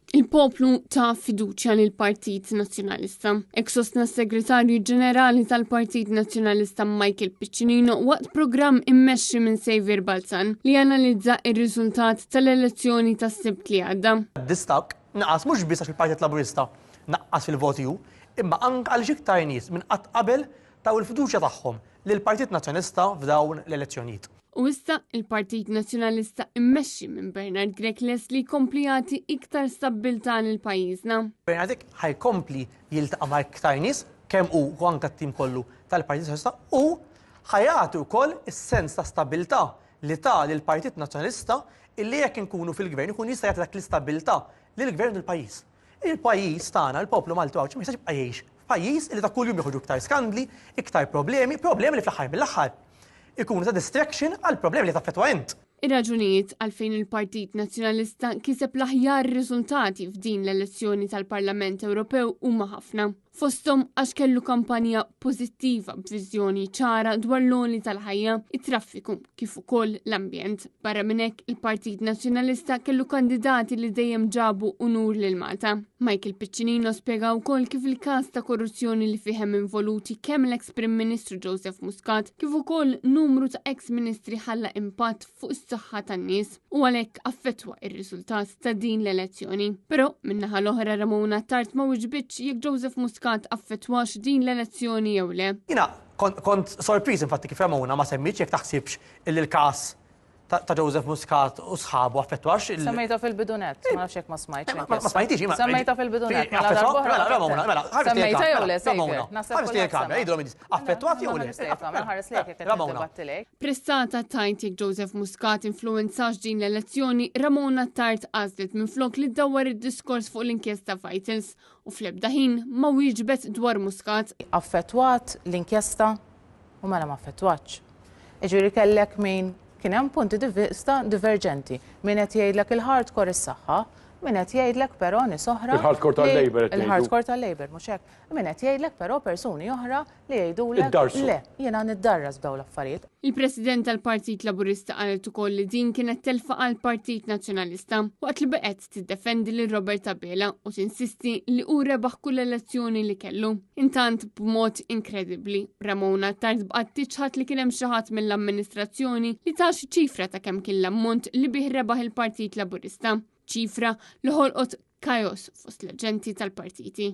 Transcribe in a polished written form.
Il-poplu ta' fiduċja lil Partit Nazzjonalista. Sostna s-Segretarju Ġenerali tal-Partit Nazzjonalista Michael Piccinino waqt programm immexxi minn Xavier Balzan li analizza ir-riżultat tal-elezzjoni tas-Sibt li għadda. Distak naqas mhux biss għax il-Partit Laburista naqqas fil-voti hu, imma anke għal iktar nies minn qatt qabel taw il-fiduċja tagħhom lill-Partit Nazzjonalista f'dawn l-elezzjonijiet. U issa il-Partit Nazzjonalista immexxi minn Bernard Grekles li jkompli jagħti iktar stabbiltà lil pajjiżna. Bernard ħajkompli jiltaqa' ma' iktar nies kemm hu anke t-tim kollu tal-Partit Nazzjonalista u ħajati wkoll is-sens ta' stabilità li ta' lill-Partit Nazzjonalista illi jekk inkunu fil-gvern ikun jista' jagħti dak l-istabilità lill-gvern lill-pajjiż. Il-pajjiż tagħna, il-poplu Maltu ma jistax jibqa' jgħix f'pajjiż li ta' kuljum joħorġu iktar skandli, iktar problemi li fl-aħħar mill-aħħar ikunu ta' distraction għal problemi li taffettwa int. Ir-raġunijiet għalfejn il-Partit Nazzjonalista kiseb l-aħjar riżultati f'din l-elezzjoni tal-Parlament Ewropew huma ħafna. Fosthom għax kellu kampanja pożittiva b'viżjoni ċara dwar l-għoli tal-ħajja, it-traffiku kif ukoll l-ambjent. Barra minn hekk il-Partit Nazzjonalista kellu kandidati li dejjem ġabu unur lil Malta. Michael Piccinino spjega wkoll kif il-każ ta' korruzzjoni li fihem involuti kemm l-eks Prim Ministru Joseph Muscat kif ukoll numru ta' ex-ministri ħalla impatt fuq is-saħħa tan-nies u għalhekk affettwa ir-riżultat ta' din l-elezzjoni. Però min-naħa l-oħra Ramona Tard ma wiġbitx jekk Joseph Muscat affettwax din l-elezzjoni jew le. Jiena kont sorpriż infatti kif Ramona ma semmitx jekk taħsibx il-każ ta' Joseph Muscat u sħabu affettwax. Semmejta fil-bidunet, ma nafx hekk ma smajtx. Ma smajtix, ma. Semmejta fil-bidunet, Ramona, semmejta jew le, Ramona. Affettwat jew le. Ramona. Pressata tajt jekk Joseph Muscat influenzax din l-elezzjoni, Ramona Tard għażlet minflok li ddawwar id-diskors fuq l-inkjesta Vitals u fl-ebda ħin ma wieġbet dwar Muscat. Affettwat l-inkjesta u mela ma affettwatx. Ġifieri kellek min kien hemm punti di vista diverġenti. Min qed jgħidlek il-hardcore is-saħħa, min qed jgħidlek però nies oħra. Il-hardcore tal-Labor qed Il-hardcore tal-Labor mhux hekk. Min qed jgħidlek però persuni oħra li jgħidulek le, jiena niddarras b'dawn l-affarijiet. Il-President tal-Partit Laburista qalet ukoll li din kienet telfa għal Partit Nazzjonalista waqt li beqgħet tiddefendi lil Robert Abela u tinsisti li hu rebaħ kull elezzjoni li kellu. Intant b'mod inkredibbli, Ramona Tard bqgħet tiċħad li kien hemm xi ħadd mill-amministrazzjoni li ta' xi ċifra ta' kemm kien l-ammont li bih rebaħ il-Partit Laburista, ċifra li ħolqot kajos fost l-aġenti tal-partiti.